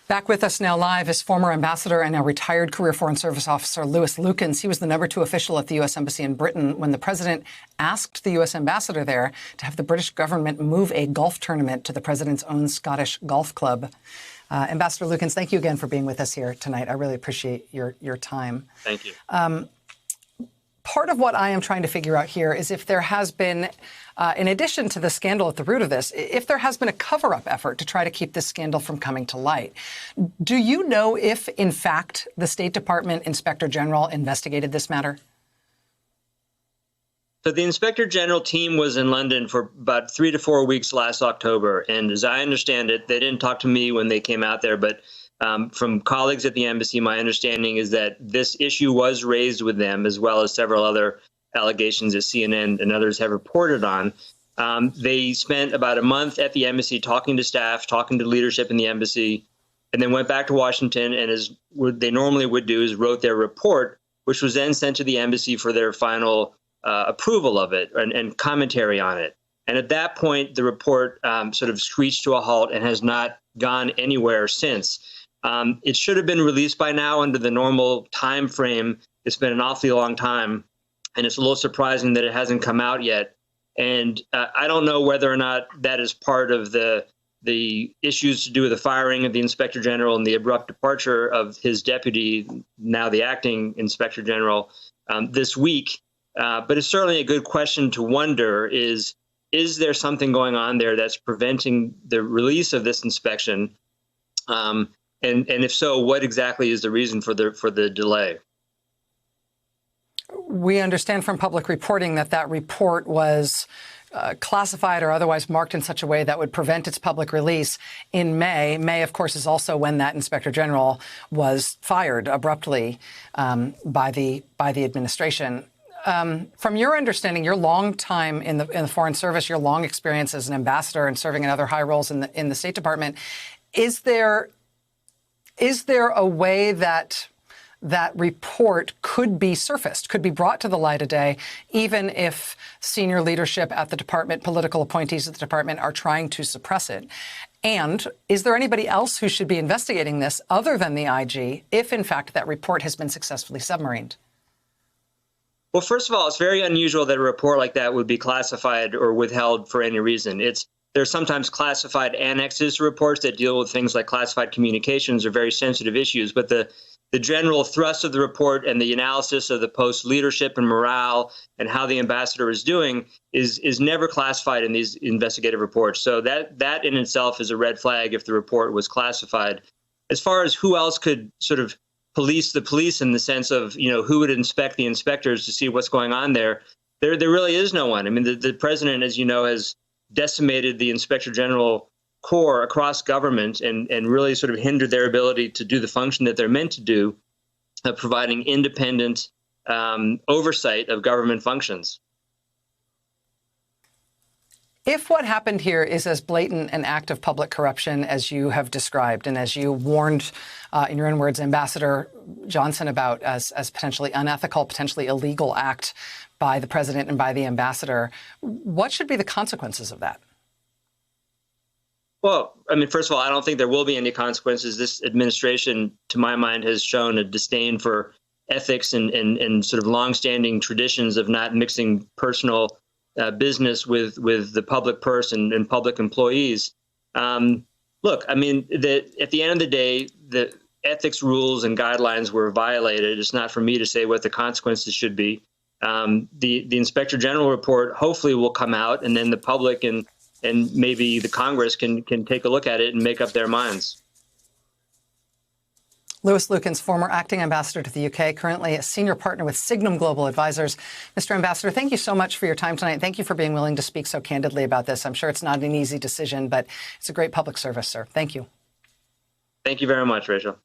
Back with us now live is former ambassador and now retired career Foreign Service officer Lukens. He was the #2 official at the U.S. Embassy in Britain when the president asked the U.S. ambassador there to have the British government move a golf tournament to the president's own Scottish golf club. Ambassador Lukens, thank you again for being with us here tonight. I really appreciate your time. Thank you. Part of what I am trying to figure out here is if there has been, in addition to the scandal at the root of this, if there has been a cover-up effort to try to keep this scandal from coming to light. Do you know if, in fact, the State Department Inspector General investigated this matter? So the Inspector General team was in London for about 3 to 4 weeks last October. And as I understand it, they didn't talk to me when they came out there, but from colleagues at the embassy, my understanding is that this issue was raised with them, as well as several other allegations that CNN and others have reported on. They spent about a month at the embassy talking to staff, talking to leadership in the embassy, and then went back to Washington. And as they normally would do, is wrote their report, which was then sent to the embassy for their final approval of it and commentary on it. And at that point, the report sort of screeched to a halt and has not gone anywhere since. It should have been released by now under the normal time frame. It's been an awfully long time, and it's a little surprising that it hasn't come out yet. And I don't know whether or not that is part of the issues to do with the firing of the Inspector General and the abrupt departure of his deputy, now the acting Inspector General, this week. But it's certainly a good question to wonder is there something going on there that's preventing the release of this inspection? And if so, what exactly is the reason for the delay? We understand from public reporting that report was classified or otherwise marked in such a way that would prevent its public release in May. May, of course, is also when that Inspector General was fired abruptly by the administration. From your understanding, your long time in the Foreign Service, your long experience as an ambassador and serving in other high roles in the State Department, is there a way that report could be surfaced, could be brought to the light of day, even if senior leadership at the department, political appointees at the department are trying to suppress it? And is there anybody else who should be investigating this other than the IG if, in fact, that report has been successfully submarined? Well, first of all, it's very unusual that a report like that would be classified or withheld for any reason. There's sometimes classified annexes to reports that deal with things like classified communications or very sensitive issues. But the general thrust of the report and the analysis of the post's leadership and morale and how the ambassador is doing is never classified in these investigative reports. So that in itself is a red flag if the report was classified. As far as who else could sort of police the police in the sense of, who would inspect the inspectors to see what's going on there really is no one. I mean, the president, as you know, has decimated the Inspector General Corps across government and really sort of hindered their ability to do the function that they're meant to do, providing independent oversight of government functions. If what happened here is as blatant an act of public corruption as you have described and as you warned, in your own words, Ambassador Johnson about as potentially unethical, potentially illegal act by the president and by the ambassador, what should be the consequences of that? Well, I mean, first of all, I don't think there will be any consequences. This administration, to my mind, has shown a disdain for ethics and sort of longstanding traditions of not mixing personal business with the public purse and public employees. Look, I mean, at the end of the day, the ethics rules and guidelines were violated. It's not for me to say what the consequences should be. The Inspector General report hopefully will come out, and then the public and maybe the Congress can take a look at it and make up their minds. Lukens, former acting ambassador to the UK, currently a senior partner with Signum Global Advisors. Mr. Ambassador, thank you so much for your time tonight. Thank you for being willing to speak so candidly about this. I'm sure it's not an easy decision, but it's a great public service, sir. Thank you. Thank you very much, Rachel.